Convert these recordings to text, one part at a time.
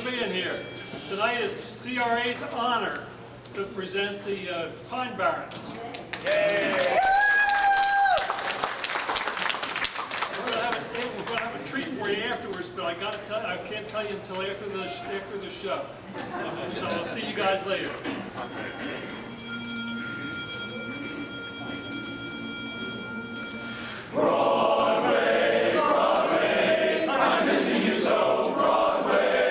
for being here. Tonight is CRA's honor to present the Pine Barrens. Yay! We're going to have a treat for you afterwards, but I can't tell you until after the show. So I'll see you guys later. Broadway, Broadway, I'm missing you so, Broadway.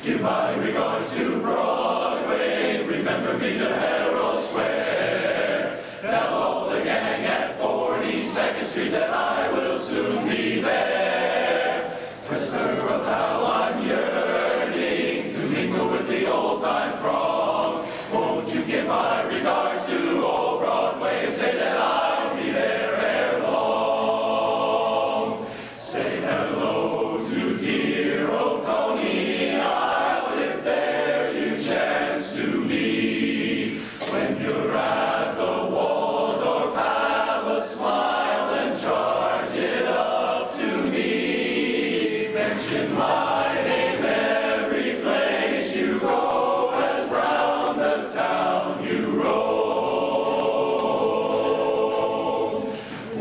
Give my regards to Broadway, remember me to Herald Square. Tell all the gang at 42nd Street that I will soon be there. Whisper of how I'm yearning to mingle with the old-time throng. Won't you give my regards to old Broadway and say that I'll be there ere long? Say hello to dear old Coney Isle if there you chance to be. When you're at the Waldorf, have a smile and charge it up to me. Mention my name every place you go, as round the town you roam.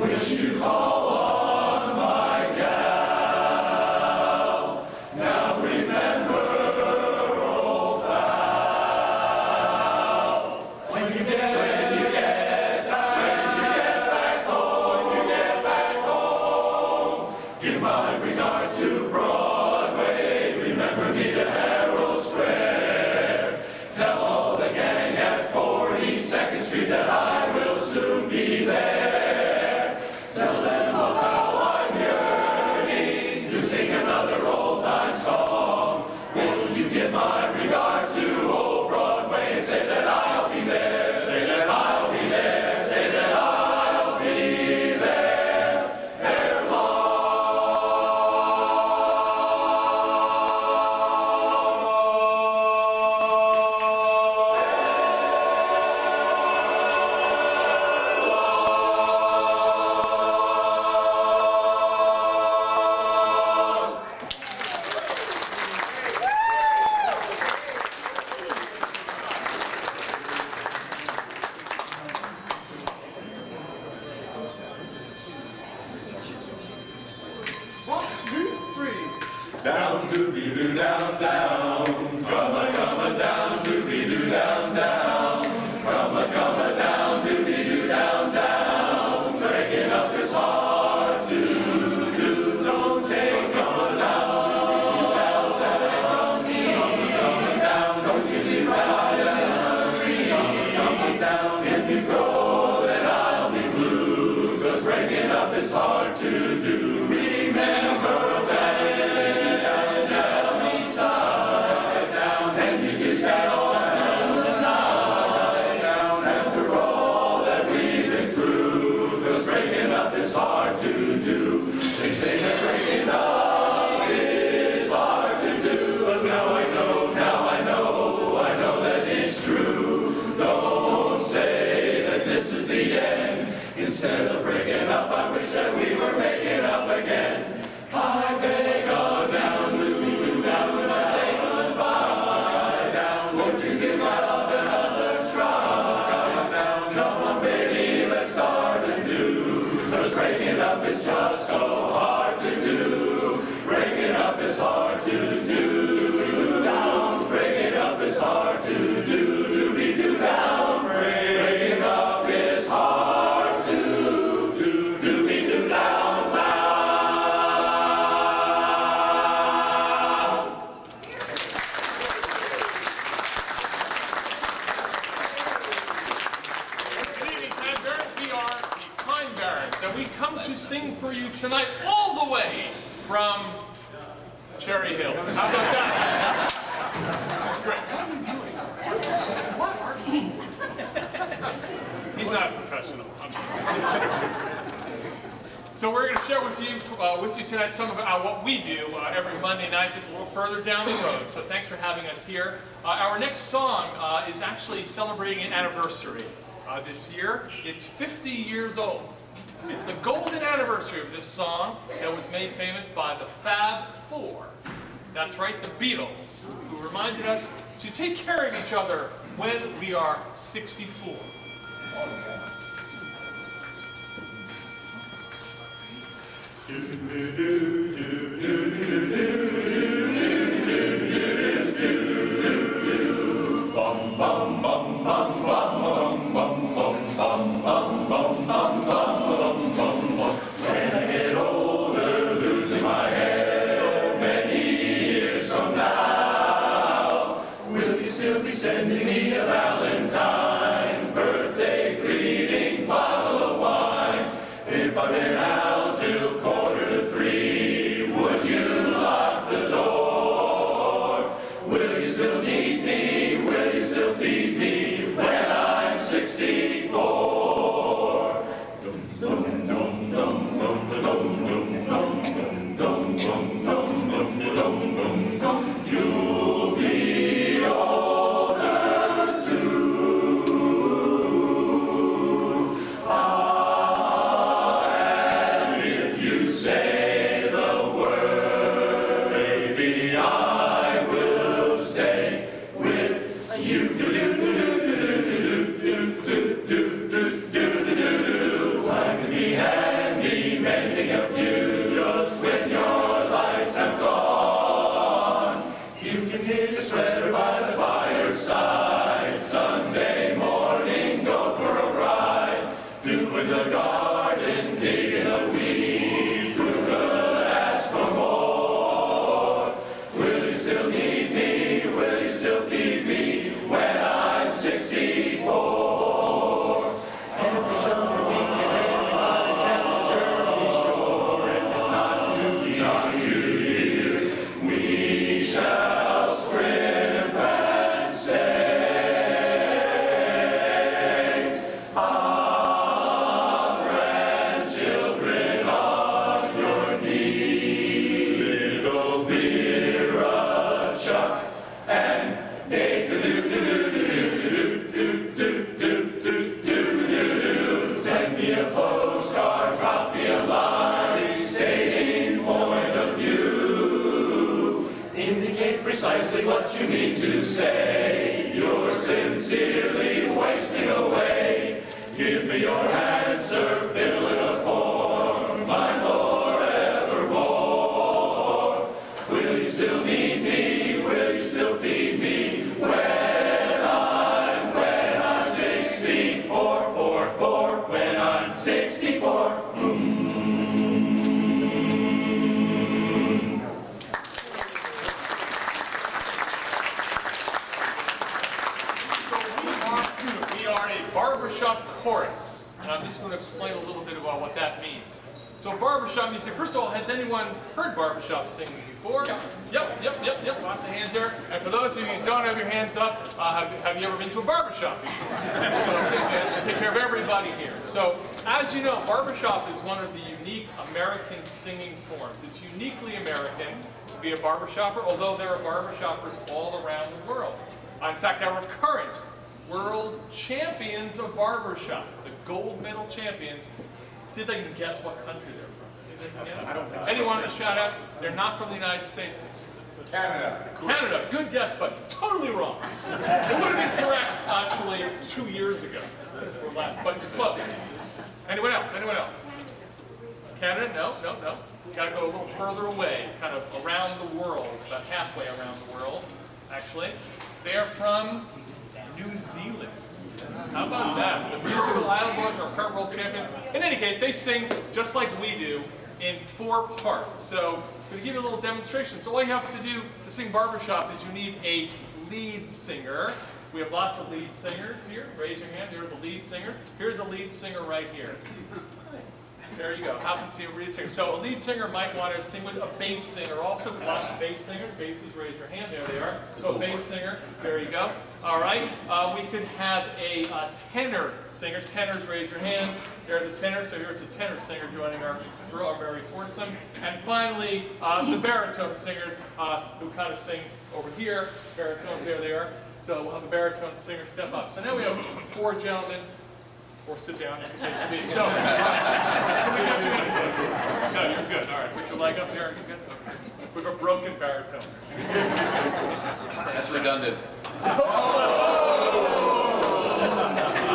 Wish you call on my gal. Now remember, old pal, when you get back home, give my regards to Broadway. Remember me to Herald Square. Tell all the gang at 42nd Street that I will soon be there. Tell them of how I'm yearning to sing another old-time song. Will you give my regards to old Broadway and say that I'll be there? Say that I'll be there. Say that I'll be there ere long. One, two, three. Down, doobie-doo, down, down. Come down, doobie-doo, down, down. Come down, doobie-doo, down, down. Breaking up is hard to do. Don't take on down, down, down. Coming down, don't you be right coming down. If you go, then I'll be blue. 'Cause breaking up is hard to do. Remember that held me tight down, and you kissed me all through the night down. After all that we've been through, 'cause breaking up is hard to do. They say that breaking up is hard to do, but now I know that it's true. Don't say that this is the end. Instead of breaking up, I wish that we were making up again. I beg of down, down, down, say goodbye down. Won't you give my love another try down? Come on, baby, let's start anew. 'Cause breaking up is just so hard to do. Breaking up is hard to do. Down, breaking up is hard to do. Doobie-doo down, breaking up is hard to do. Doobie-doo down, down. Good evening, Cadbury. We are the Pine Barrens, and we come to sing for you tonight all the way from Cherry Hill. How about that? Great. He's not a professional. So we're going to share with you tonight some of what we do every Monday night, just a little further down the road. So thanks for having us here. Our next song is actually celebrating an anniversary this year. It's 50 years old. It's the golden anniversary of this song that was made famous by the Fab Four. That's right, the Beatles, who reminded us to take care of each other when we are 64. Sending me a Valentine, birthday greetings, bottle of wine. If I've been out till 2:45, would you lock the door? Will you still need me? Will you still feed me when I'm 64? Dum dum dum dum dum dum dum dum dum dum dum. You'll be Sunday morning, go for a ride, doing the garden, digging the weeds. Who could ask for more? Will you still need me? Will you still feed me when I'm 64? Every summer we can head down the Jersey Shore. If it's not too dear, we shall scrimp and say. Precisely what you mean to say. You're sincerely wasting away. Give me your answer, fill in a form. I'm forevermore. Will you still need me? Will you still feed me when I'm 64? When I'm 64. Barbershop chorus, and I'm just going to explain a little bit about what that means. So barbershop music, first of all, has anyone heard barbershop singing before? Yep, lots of hands there. And for those of you who don't have your hands up, have you ever been to a barbershop before? So take care of everybody here. So as you know, barbershop is one of the unique American singing forms. It's uniquely American to be a barbershopper, although there are barbershoppers all around the world. In fact, our current world champions of barbershop, the gold medal champions. See if they can guess what country they're from. I don't think so. Anyone to shout out? They're not from the United States. Canada. Canada, good guess, but totally wrong. It would have been correct actually 2 years ago. But you're close. Anyone else? Anyone else? Canada? No. Got to go a little further away, kind of around the world, about halfway around the world, actually. They're from New Zealand. How about that? The musical Island Boys are current world champions. In any case, they sing just like we do in 4 parts. So I'm going to give you a little demonstration. So all you have to do to sing barbershop is you need a lead singer. We have lots of lead singers here. Raise your hand. Here are the lead singers. Here's a lead singer right here. There you go. Happen to see a lead singer. So a lead singer might want to sing with a bass singer also. Lots of bass singers. Basses, raise your hand. There they are. So a bass singer. There you go. All right. We could have a tenor singer. Tenors, raise your hand. There are the tenors. So here's a tenor singer joining our merry foursome. And finally, the baritone singers who kind of sing over here. Baritones, there they are. So we'll have a baritone singer step up. So now we have 4 gentlemen or sit down if the case may be. So, can we get you anything? No, you're good. All right, put your leg up there. You're good. Okay. We have a broken baritone. That's redundant.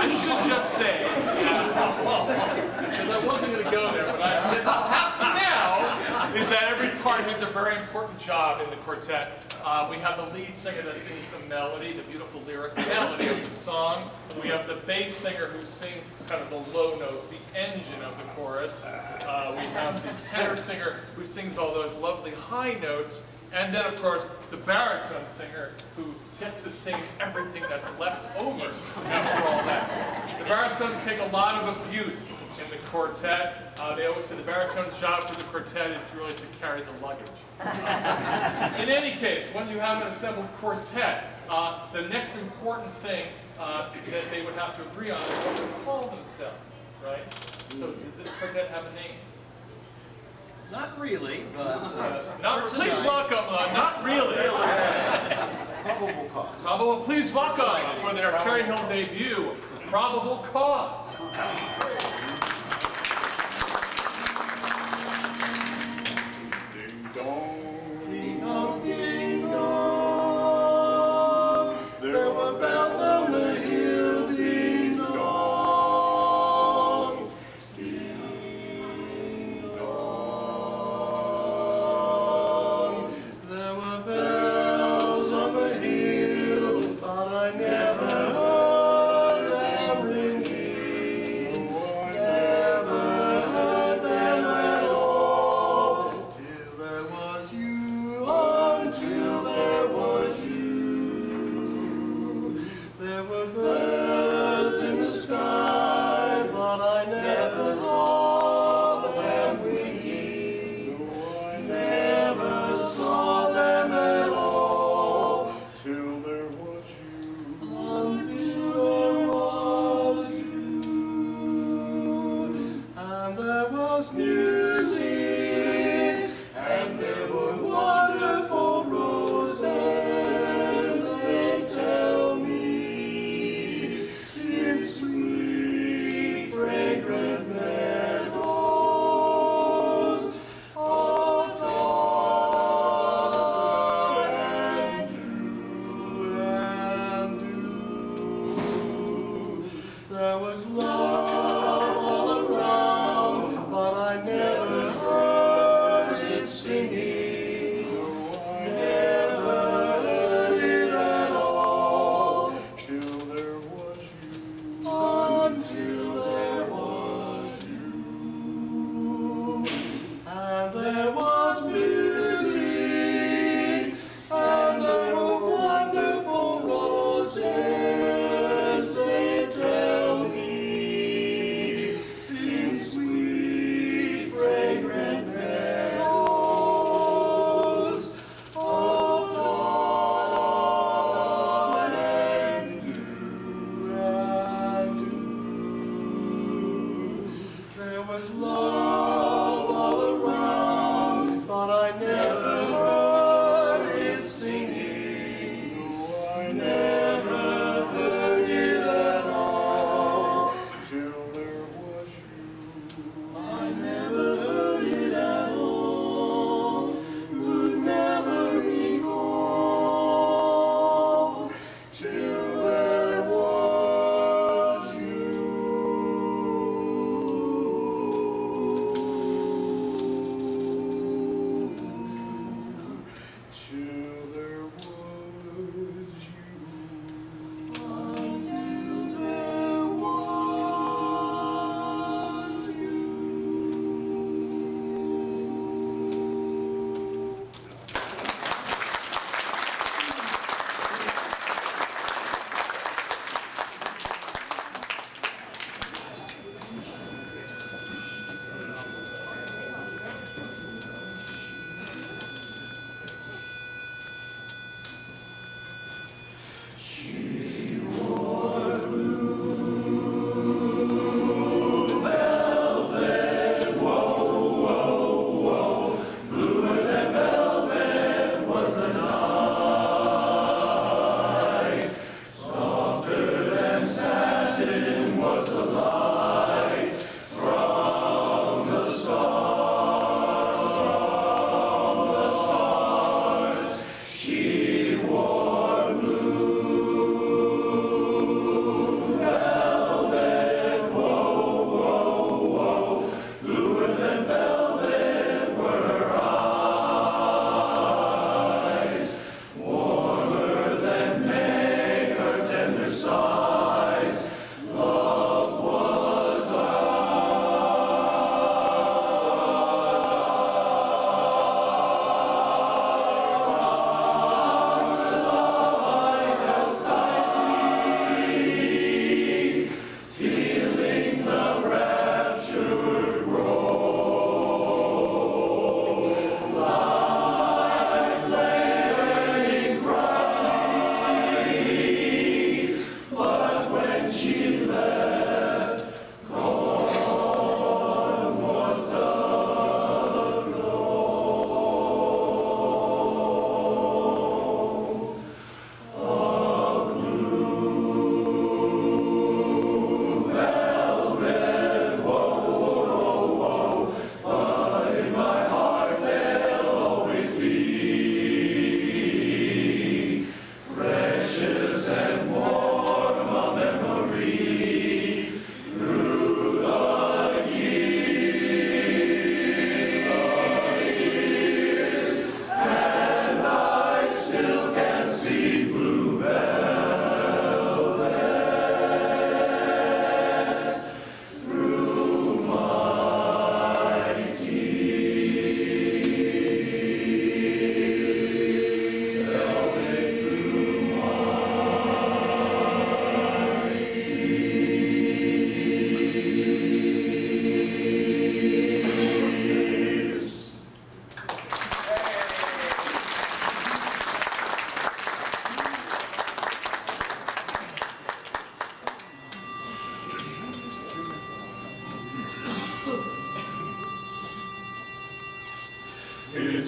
I should just say, because I wasn't going to go there, but I have to now, is that every part has a very important job in the quartet. We have the lead singer that sings the melody, the beautiful lyric melody of the song. We have the bass singer who sings kind of the low notes, the engine of the chorus. We have the tenor singer who sings all those lovely high notes. And then, of course, the baritone singer who gets to sing everything that's left over after all that. The baritones take a lot of abuse in the quartet. They always say the baritone's job for the quartet is really to carry the luggage. In any case, when you have an assembled quartet, the next important thing that they would have to agree on is what to call themselves, right? So does this quartet have a name? Not really, but Please welcome, not really. probable cause. Probable, please welcome for their Cherry Hill debut, Probable Cause. Ding dong. Ding dong, ding dong. There were bells on the hill. Ding dong. Ding dong. There were bells on the hill, but I never heard them ringing. Never heard them at all. Till there was you, until there was you. There were birds in the sky, but I never saw them winging. Never saw them at all. Till there was you, until there was you. And there was music, and there were wonderful roses, they tell me, in sweet, fragrant meadows of dawn and dew. There was love all around, but I never heard it singing. Never heard it at all. Till there was you. Until there was you. And there was music, and there were wonderful roses, they tell me,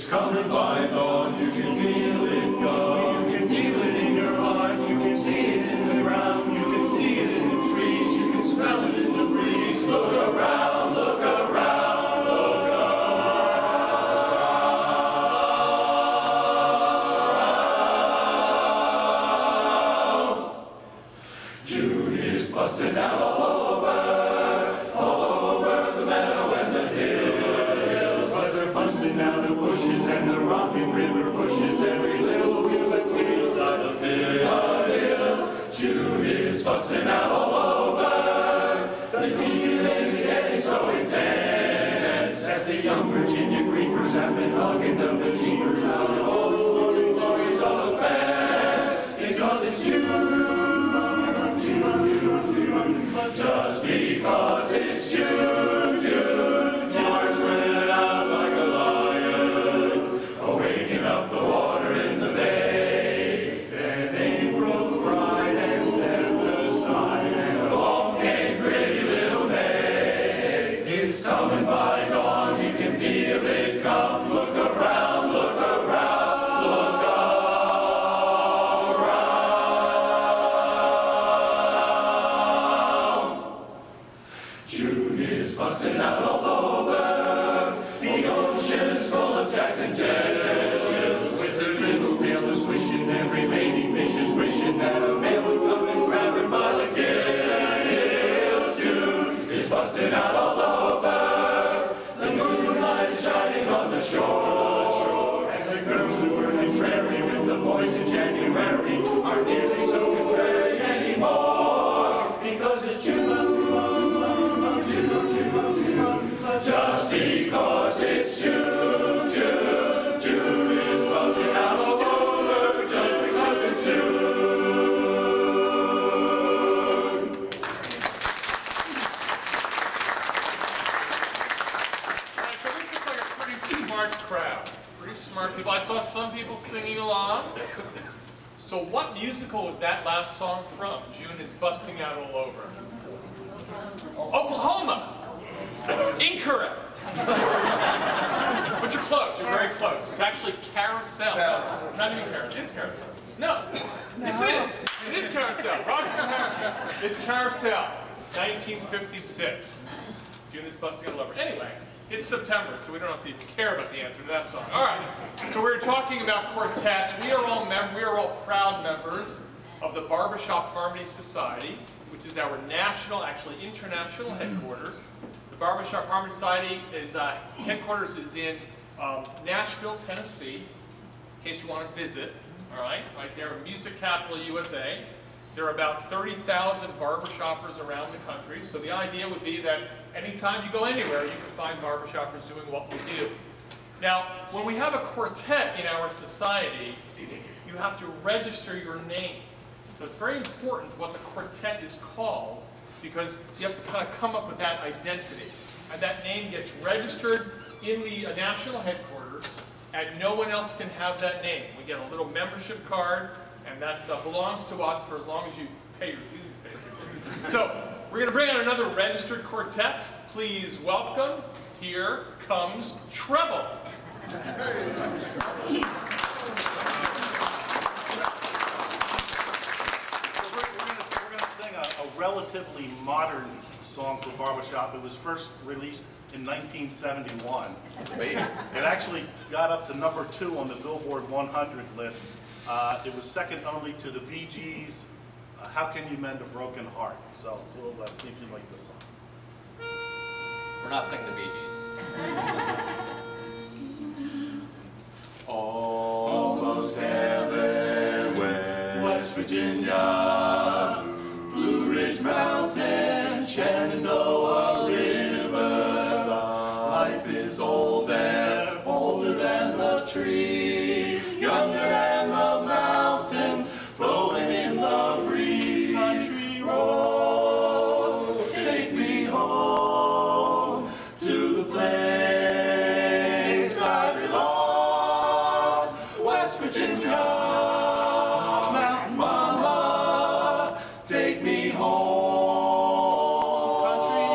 It's coming by dawn, you can feel it come. You can feel it in your heart, you can see it in the ground, you can see it in the trees, you can smell it in the breeze. Look around, look around, look around. June is busting out all over the meadow and the hills. But they're busting out the bushes and the rocking river pushes every little wheel that wheels on the hill. June is busting out all over. The feeling's getting so intense that the young Virginia creepers have been hugging the jeepers out of all the glory, glories of the fest. Because it's June. Just because it's June, June, George went out like a lion, awaking up the water in the bay. And April cried and stepped aside, and along came pretty little May. It's coming by dawn, you can feel it come. Look around, look around, look around. June is busting out all over. The ocean's full of jacks and jills, with their little tails swishing. Every lady fish is wishing that a male would come and grab her by the gills. June is busting out all over. The moonlight is shining on the shore, and the girls who were contrary with the boys in January aren't nearly so contrary anymore. Because it's June. Just because it's June, June, June is busting out all over. Just because it's June. All right, so this looks like a pretty smart crowd. Pretty smart people. I saw some people singing along. So what musical was that last song from? June is busting out all over. Oklahoma. Incorrect. But you're close. You're very close. It's actually Carousel. Not even Carousel. It's Carousel. No. Yes, it is. It is Carousel. Roger's Carousel. It's Carousel. 1956. June is busting all over. Anyway, it's September, so we don't have to even care about the answer to that song. All right. So we're talking about quartets. We are all proud members of the Barbershop Harmony Society, which is our national, actually international headquarters. The Barbershop Harmony Society is headquarters is in Nashville, Tennessee, in case you want to visit. All right, right there, music capital USA. There are about 30,000 barbershoppers around the country. So the idea would be that anytime you go anywhere, you can find barbershoppers doing what we do. Now, when we have a quartet in our society, you have to register your name. So it's very important what the quartet is called, because you have to kind of come up with that identity. And that name gets registered in the national headquarters, and no one else can have that name. We get a little membership card, and that belongs to us for as long as you pay your dues, basically. So we're going to bring out another registered quartet. Please welcome, here comes Treble. We're going to sing a relatively modern song for barbershop. It was first released in 1971. It actually got up to #2 on the Billboard 100 list. It was second only to the Bee Gees' How Can You Mend a Broken Heart? So we'll see if you like this song. We're not singing the Bee Gees. Almost heaven, West Virginia, Blue Ridge Mountain, Shenandoah River. Life is old there, older than the trees, younger than the mountains, blowing in the breeze. Country roads, take me home to the place I belong. West Virginia, Mountain Mama, take me home. Country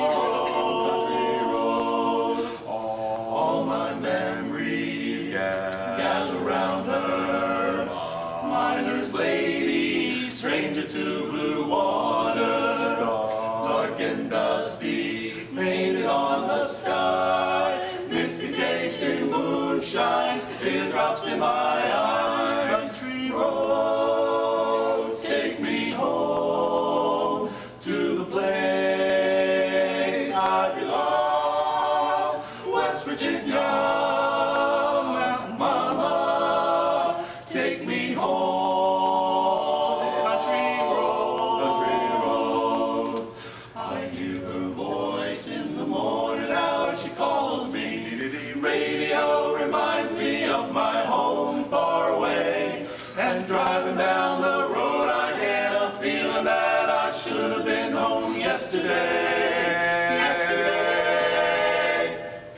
yesterday.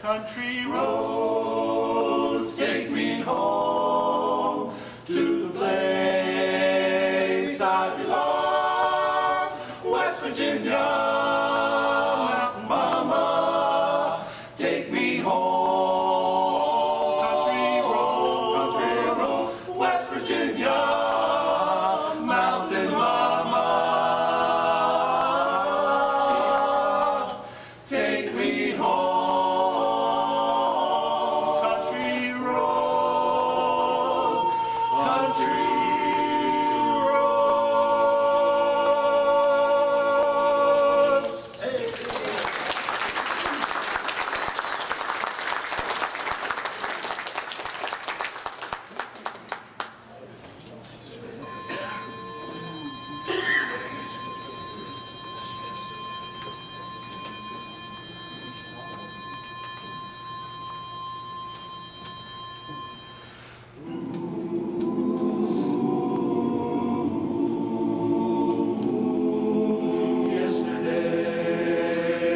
Country roads take me home to the place I belong. West Virginia, Mountain Mama, take me home. Country roads, West Virginia, Mountain Mama, take me home. Country roads, country roads. Hey.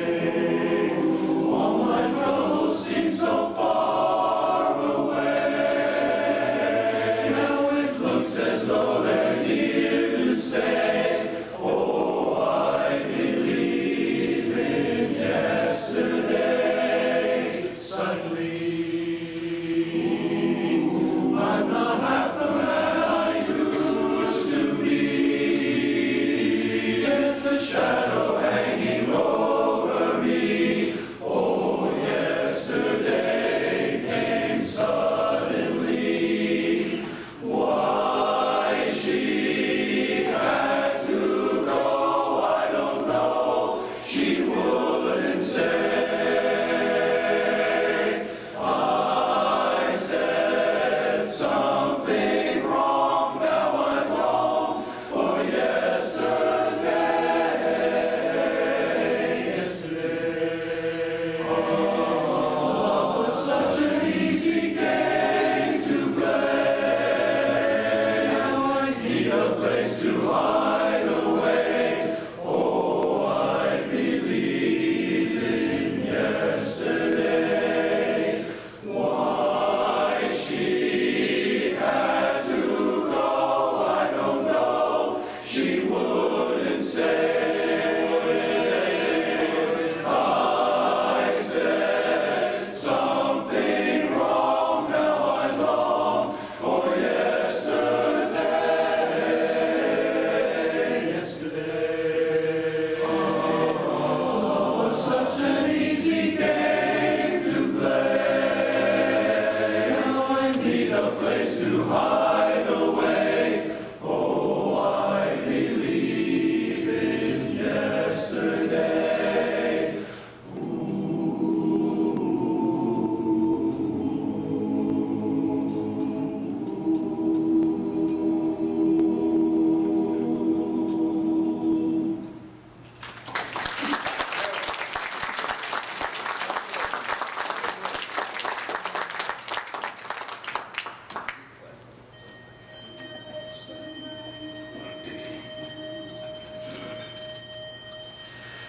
Yesterday, all my troubles seem so far away. Now it looks as though they're here to stay. Oh, I believe in yesterday. Suddenly, I'm not half the man I used to be. There's a shadow hanging over me. Oh, yesterday came suddenly. Why she had to go, I don't know. She wouldn't say. I said something wrong, now I'm wrong for yesterday. Yesterday, love was such an easy game to play. Now I need a place to hide away. Oh, I believe in yesterday. Why she had to go, I don't know. She wouldn't say. I said something wrong, now I long for yesterday. Yesterday, love was such an easy game to play. Now I need a place to hide away. Oh, I believe in yesterday.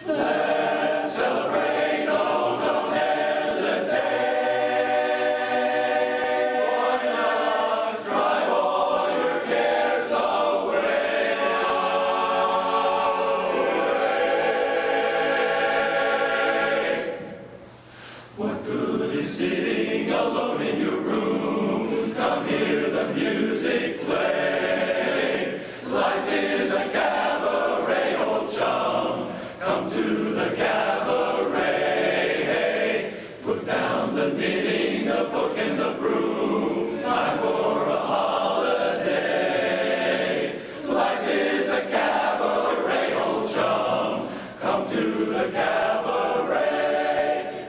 Let's celebrate, oh, don't hesitate. Why not drive all your cares away? What good is sitting alone in your room? Come hear the music play. Life is a cabaret, old chum. Come to the cabaret. Hey, put down the knitting, the book, and the broom. Time for a holiday. Life is a cabaret, old chum. Come to the cabaret.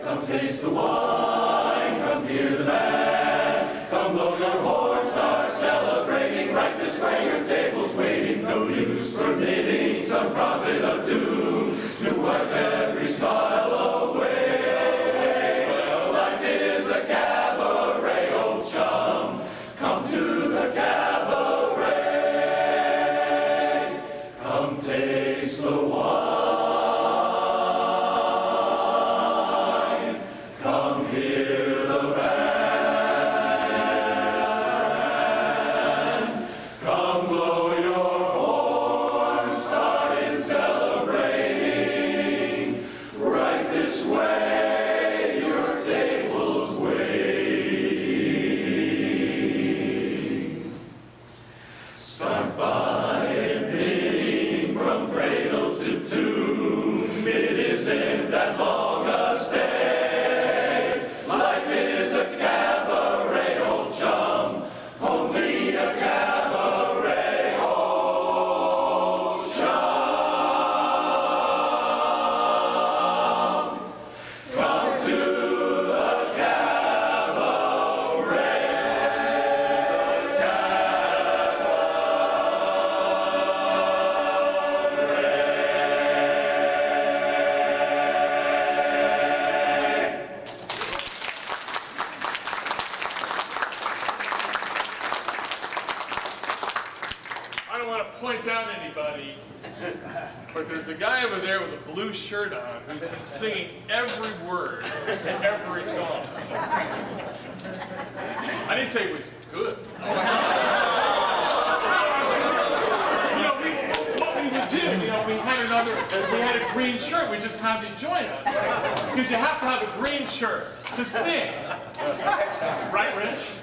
Come taste the wine. Come hear the band. Come blow your horn. Start celebrating right this way. Your table's waiting. No use for knitting some prophet of doom to wipe every smile away. Well, life is a cabaret, old chum. Come to the cabaret. Come taste the wine. point out anybody, but there's a guy over there with a blue shirt on who's been singing every word to every song. I didn't say it was good. What we would do, we had a green shirt, we just have you join us. Because you have to have a green shirt to sing. Right, Rich?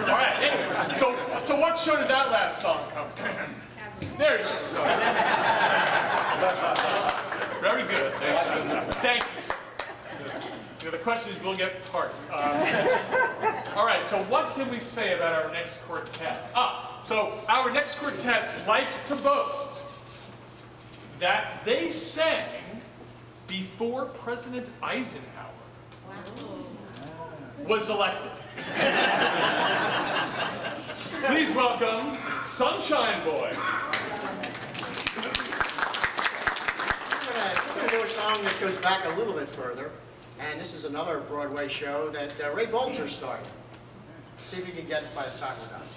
All right, anyway, so what show did that last song come from? There you go. So. Very good. Thank you, sir. The questions will get hard. All right, so what can we say about our next quartet? So our next quartet likes to boast that they sang before President Eisenhower was elected. Please welcome Sunshine Boy. We're going to do a song that goes back a little bit further, and this is another Broadway show that Ray Bolger started. See if you can get it by the time we're done.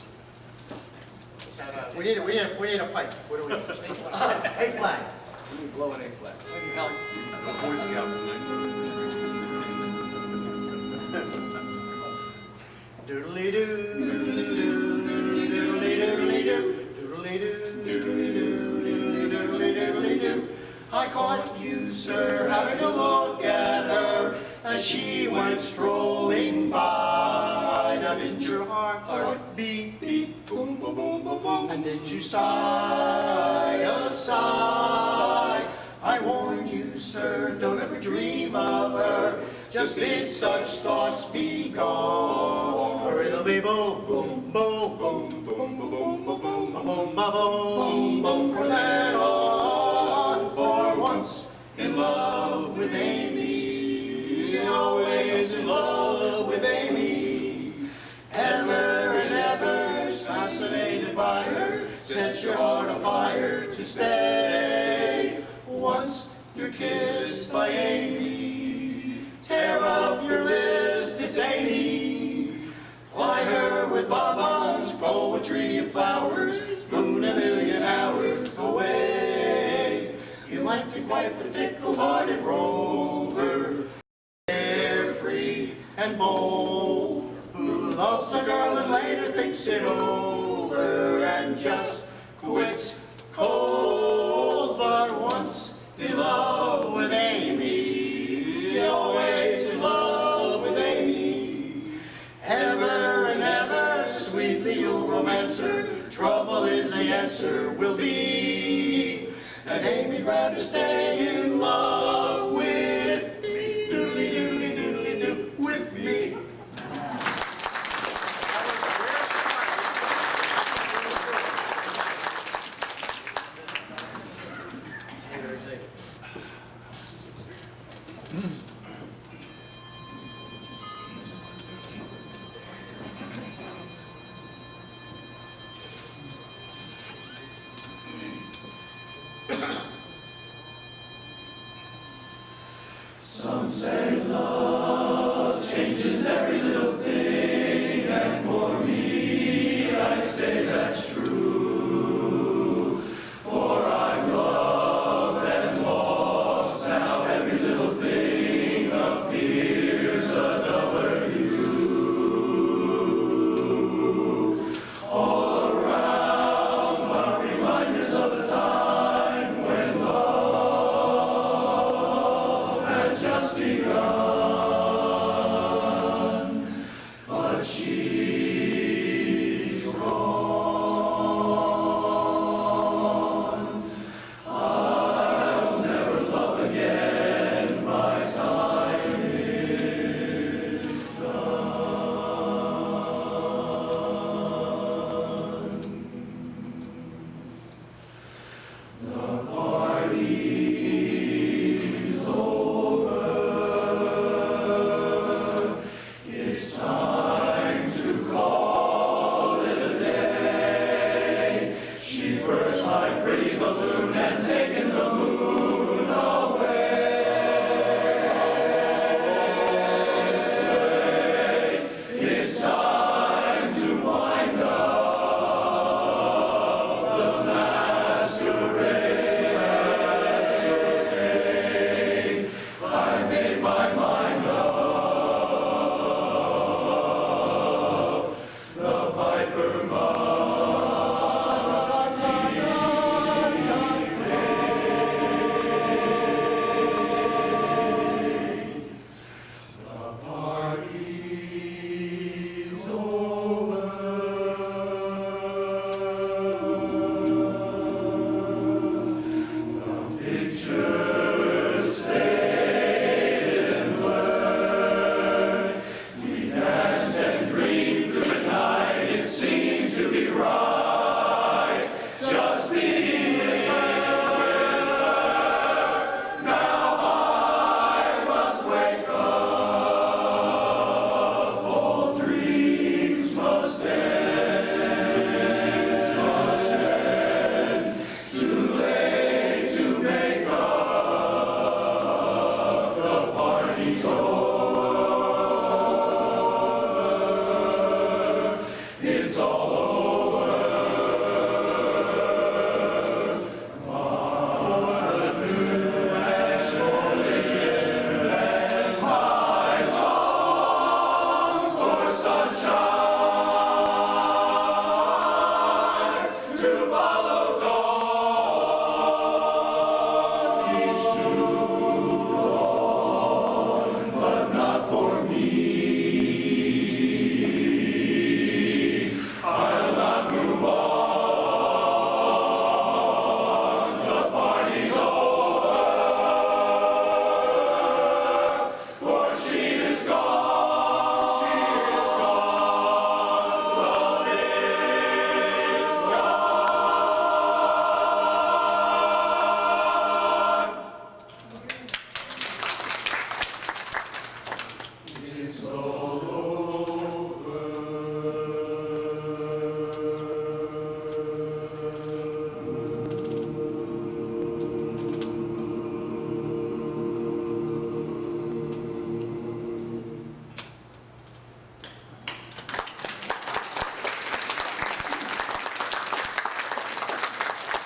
We need a pipe. What do we need? A flat. You blow an A flat. No Boy Scouts tonight. Doodly-doo, doodly-doodly-doo, doodly-doo, doodly-doodly-doo. I caught you, sir, having a look at her as she went strolling by. Now did your heart beat, beat, boom, boom, boom, boom, boom? And did you sigh a sigh? I warn you, sir, don't ever dream of her. Just bid such thoughts be gone, or it'll be boom, boom, boom, boom, boom, boom, boom, boom, boom, boom, boom, boom, from then on. For once in love with Amy, always in love with Amy, ever and ever fascinated by her, set your heart afire to stay. Once you're kissed by Amy, tear up your list, it's Amy. Ply her with bonbons, poetry and flowers, spoon a million hours away. You might be quite the fickle-hearted rover, carefree and bold, who loves a girl and later thinks it over and just quits cold. But once in love with Amy, always in love with Amy, ever and ever sweetly you'll romance her. Trouble is the answer will be that Amy'd rather stay in love with me, doodly doodly doodly doo, with me.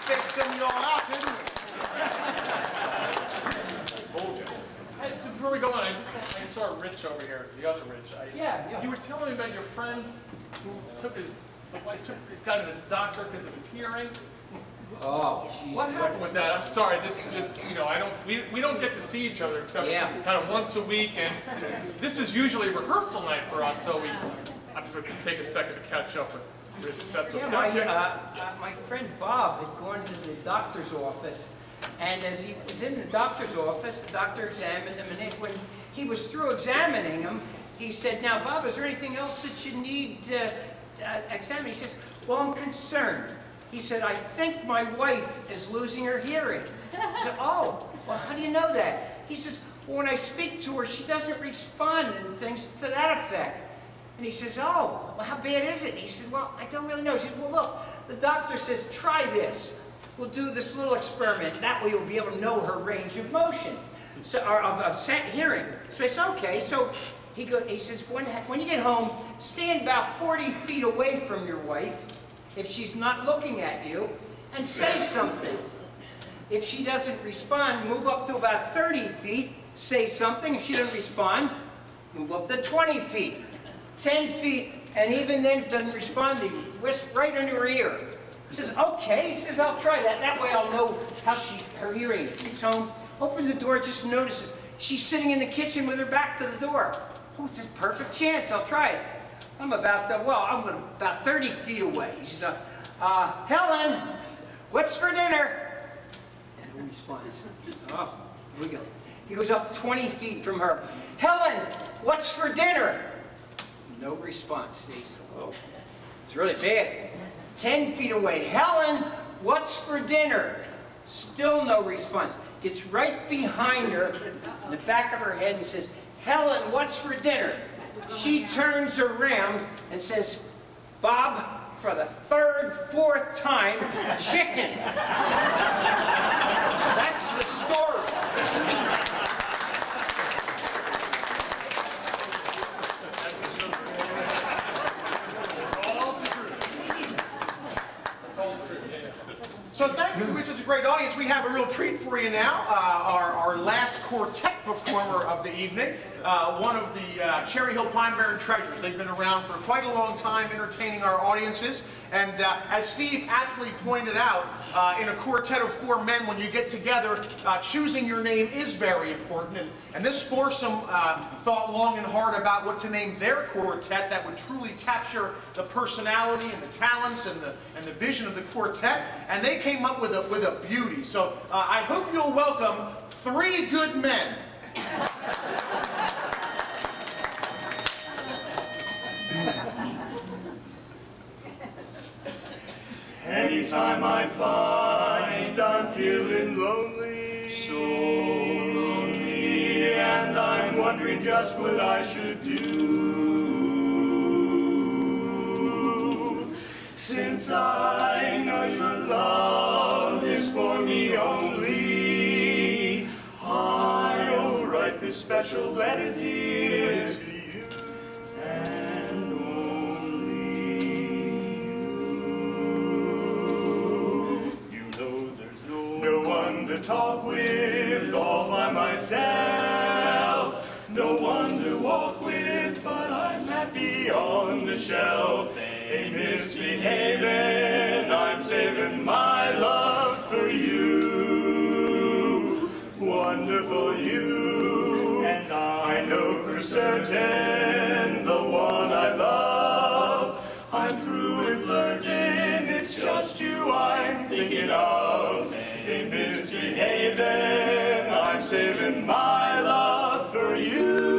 Fixing you all out, didn't we? Hey, before we go on, I saw Rich over here, the other Rich. Yeah. You were telling me about your friend who got to the doctor because of his hearing. Oh, jeez. What happened with that? I'm sorry. This is just, we don't get to see each other except kind of once a week, and this is usually rehearsal night for us. So I'm just going to take a second to catch up with Rich. If that's okay. My friend Bob had gone to the doctor's office, and as he was in the doctor's office, the doctor examined him, and when he was through examining him, he said, "Now, Bob, is there anything else that you need examined?" He says, "Well, I'm concerned." He said, "I think my wife is losing her hearing." I said, "Oh, well, how do you know that?" He says, "Well, when I speak to her, she doesn't respond," and things to that effect. And he says, "Oh, well, how bad is it?" He said, "Well, I don't really know." He says, "Well, look, the doctor says, try this. We'll do this little experiment. That way you'll be able to know her range of motion, or of hearing." So it's okay. So he says, when you get home, stand about 40 feet away from your wife if she's not looking at you, and say something. If she doesn't respond, move up to about 30 feet, say something. If she doesn't respond, move up to 20 feet, 10 feet, and even then if she doesn't respond, you whisper right into her ear. He says, "Okay." He says, "I'll try that. That way I'll know how her hearing is." He's home, opens the door, just notices she's sitting in the kitchen with her back to the door. "Oh, it's a perfect chance. I'll try it." I'm about 30 feet away. He says, "Helen, what's for dinner?" And no response. Oh, here we go. He goes up 20 feet from her. "Helen, what's for dinner?" No response. He said, "Oh, it's really bad." 10 feet away. "Helen, what's for dinner?" Still no response. Gets right behind her, in the back of her head, and says, "Helen, what's for dinner?" She turns around and says, "Bob, for the third, fourth time, chicken." That's the story. So thank you for being such a great audience. We have a real treat for you now. Our last quartet performer of the evening. one of the Cherry Hill Pine Barren treasures. They've been around for quite a long time, entertaining our audiences. And as Steve aptly pointed out, in a quartet of 4 men, when you get together, choosing your name is very important. And this foursome thought long and hard about what to name their quartet that would truly capture the personality and the talents and the vision of the quartet. And they came up with a beauty. So I hope you'll welcome 3 good men. Anytime I find I'm feeling lonely, so lonely, and I'm wondering just what I should do, since I know your love is for me only, I'll write this special letter, dear, to you, and only you. You know there's no one to talk with all by myself, no one to walk with, but I'm happy on the shelf. Ain't misbehaving, I'm saving my love for you, wonderful you, and I know for certain the one I love. I'm through with flirting, it's just you I'm thinking of. Ain't misbehaving, I'm saving my love for you.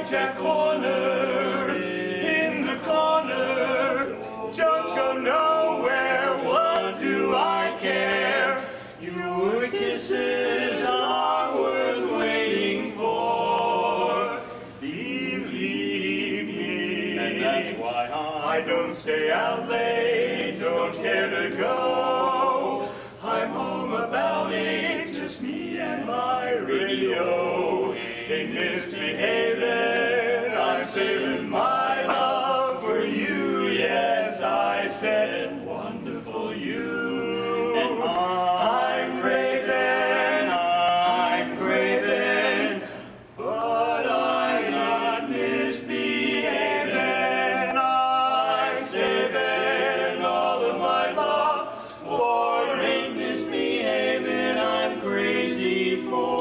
Jack Horner in the corner, don't go nowhere, what do I care? Your kisses are worth waiting for, believe me, and that's why I don't stay out late, don't care to go. I'm home about 8, just me and my radio. Ain't misbehaving, I'm saving my love for you. Yes, I said wonderful you. And I'm raving, but I'm not misbehaving. I'm saving all of my love for ain't misbehaving, I'm crazy for.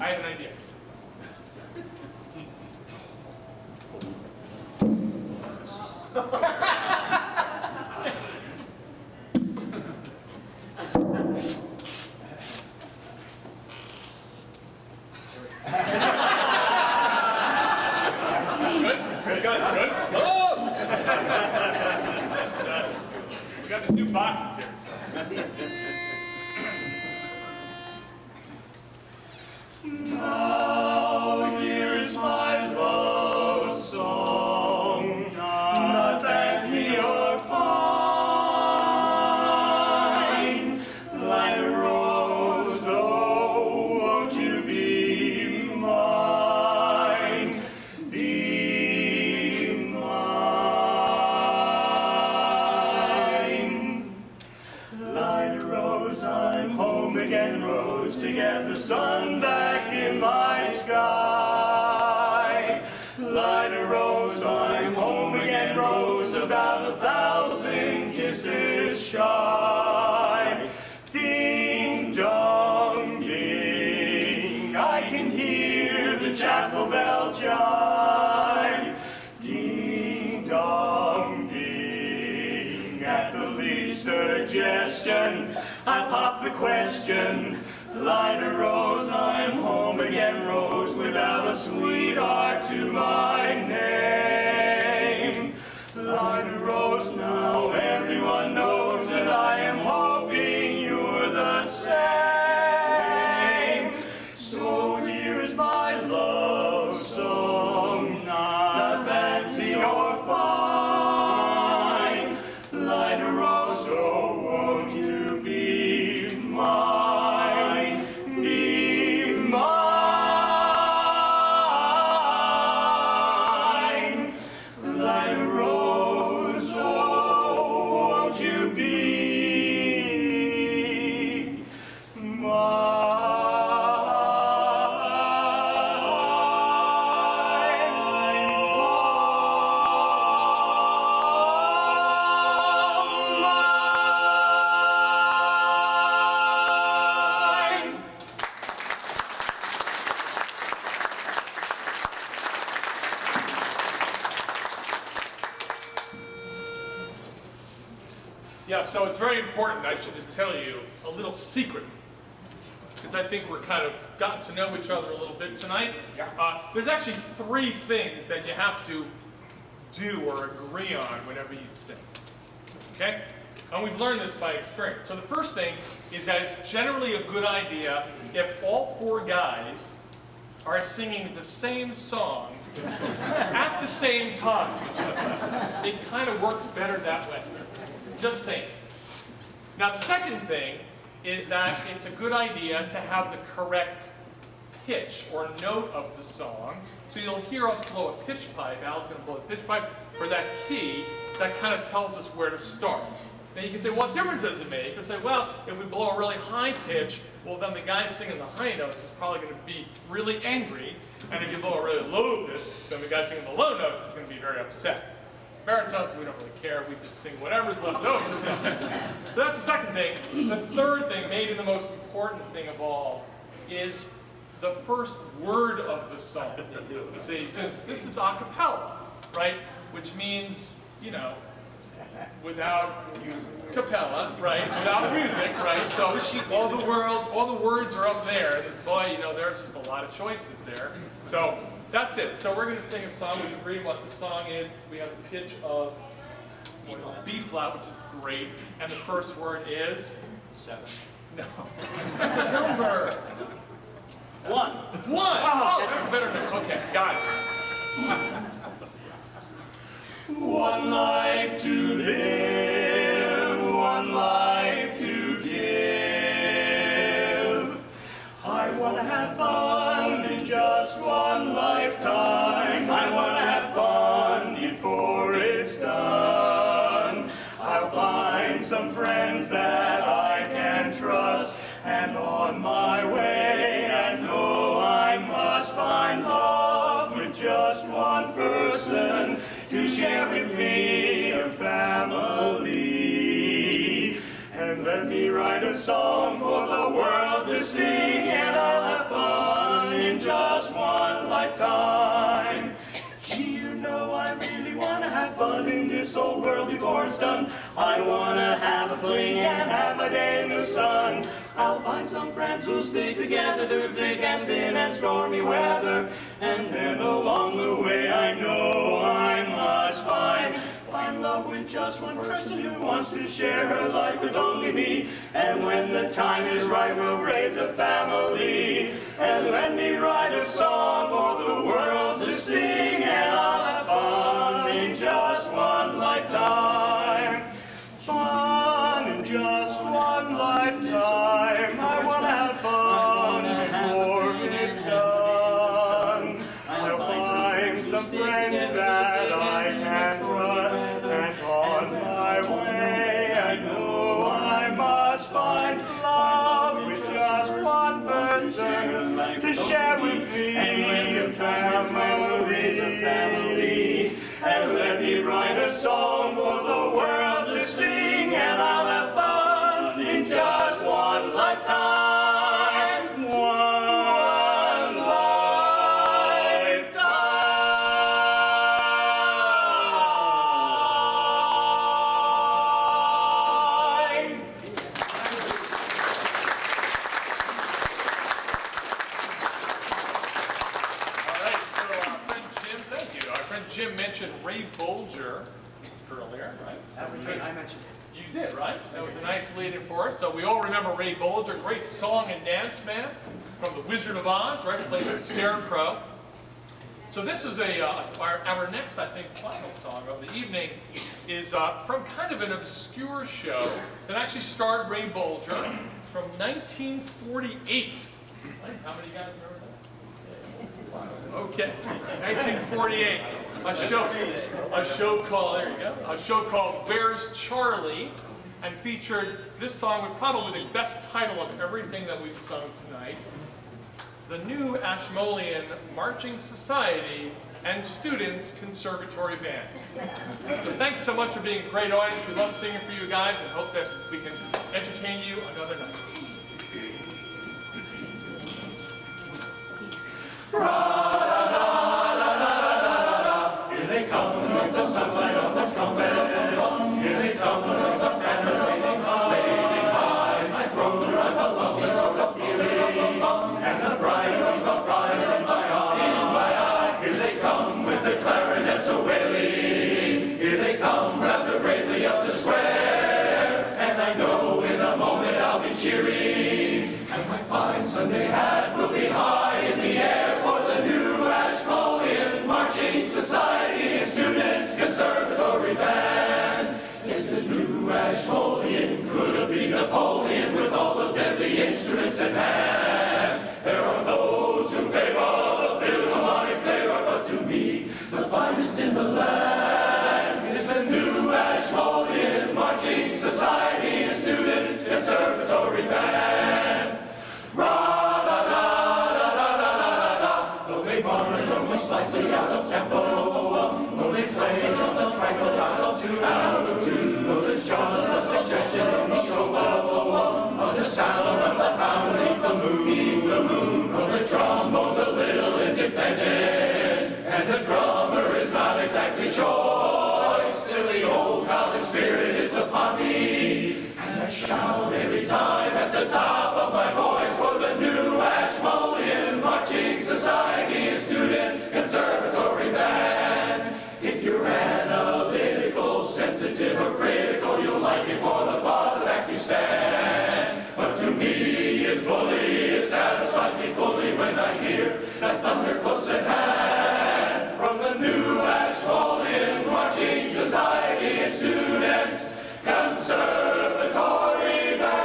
I have an idea. Good. Oh! We got these new boxes here. So. Now here is my love song, not fancy or fine, like a rose, oh, won't you be mine, be mine. Like a rose, I'm home again, rose, to get the sun back in my sky. Light a rose, I'm home again, rose, about 1,000 kisses shy. Ding dong ding, I can hear the chapel bell chime. Ding dong ding, at the least suggestion, I pop the question. Light a rose, I'm home again, rose, without a sweetheart to my name. Light a rose now, everyone knows that I am hoping you're the same. So here is my love song, not fancy or fine. Light a rose, oh, won't you be mine? Yeah, so it's very important, I should just tell you a little secret, because I think we're kind of gotten to know each other a little bit tonight. There's actually 3 things that you have to do or agree on whenever you sing, okay? And we've learned this by experience. So the first thing is that it's generally a good idea if all 4 guys are singing the same song at the same time. It kind of works better that way. Just saying. Now the second thing is that it's a good idea to have the correct pitch or note of the song. So you'll hear us blow a pitch pipe. Al's going to blow a pitch pipe for that key. That kind of tells us where to start. Now you can say, what difference does it make? You can say, well, if we blow a really high pitch, well then the guy singing the high notes is probably going to be really angry. And if you blow a really low pitch, then the guy singing the low notes is going to be very upset. Baritones, we don't really care. We just sing whatever's left over. So that's the second thing. The third thing, maybe the most important thing of all, is the first word of the song. You see, since this is a cappella, right? Which means, you know, without capella, right? Without music, right? So all the words are up there. And boy, you know, there's just a lot of choices there. So that's it. So we're going to sing a song. We've agreed what the song is. We have a pitch of B flat, which is great. And the first word is 7. no. That's a number. 1. 1. Oh, that's a better number. Okay, got it. One life to live, one life to give. I want to have fun in just one lifetime. I want to have fun before it's done. I'll find some friends that I can trust, and on my way I know I must find love with just one person to share with me a family. And let me write a song for the world to sing, and I'll have fun in just one lifetime. Gee, you know I really want to have fun in this old world before it's done. I want to have a fling and have my day in the sun. I'll find some friends who'll stick together through thick and thin and stormy weather. And then along the way I know I must find love with just one person who wants to share her life with only me. And when the time is right, we'll raise a family. And let me write a song for the world to sing, and I'll have fun in just one lifetime. Fun in just one lifetime. I want to have fun before it's done. I'll find some friends that I can trust, and on my way I know I must find love with just one person to share with me a family. And let me write a song for the world to sing, and I'll have fun in just one lifetime. One lifetime. All right, so our friend Jim, thank you. Our friend Jim mentioned Ray Bolger earlier, right? I mentioned it. You did, right? That was a nice lead-in for us. So we all remember Ray Bolger, great song and dance man from The Wizard of Oz, right? Played the Scarecrow. So this was our next, I think, final song of the evening is from kind of an obscure show that actually starred Ray Bolger from 1948. Right? How many guys remember that? Okay, 1948. A show called, there you go, a show called Where's Charlie, and featured this song with probably the best title of everything that we've sung tonight, the New Ashmolean Marching Society and Students Conservatory Band. So thanks so much for being a great audience. We love singing for you guys and hope that we can entertain you another night. Here they come with the sunlight on the trumpet. Here they come with the banners in hand. There are those who favor the Philharmonic flavor, but to me, the finest in the land is the new Ashmolean Marching Society and Students Conservatory Band. Ra-da-da-da-da-da-da-da, though they monochrome slightly out of tempo, though they play just a trifle out of tune, though there's just a suggestion in the oboe of the sound of the pound beneath the moon, though the trombone's a little independent, and the drummer is not exactly choice, still the old college spirit is upon me, and I shout every time at the top of my voice for the new Ashmolean Marching Society and Students Conservatory Band. If you're analytical, sensitive, or critical, you'll like it more the farther back you stand. But to me, it's bully, it satisfies me fully when I hear that thunder close at hand from the new Ashmolean Marching Society and Students Conservatory Band.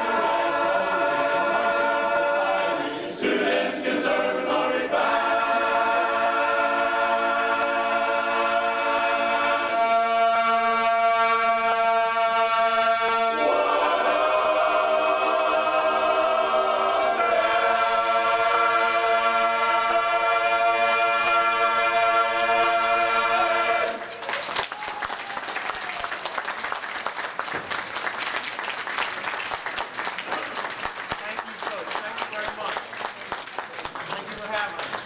Students Conservatory Band. Thank you, folks. Thank you very much. Thank you for having us.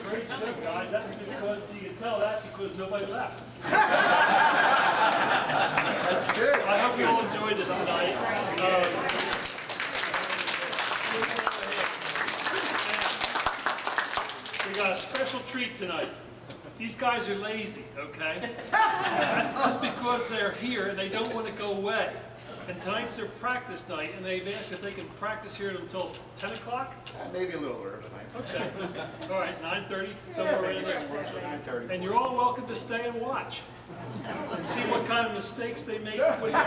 Great show, guys. That's because you can tell that because nobody left. That's good. I hope you all enjoyed this tonight. We got a special treat tonight. These guys are lazy, okay? Just because they're here and they don't want to go away. And tonight's their practice night, and they've asked if they can practice here until 10 o'clock? Maybe a little early tonight. Okay. All right, 9:30, somewhere in there. 9:30. And you're all welcome to stay and watch. And see what kind of mistakes they make with their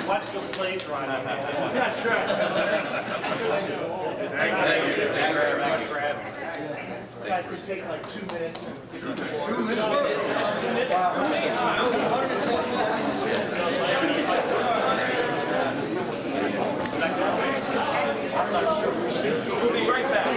Watch the slave driving. That's right. Thank you very much. You guys could take like 2 minutes. We'll be right back.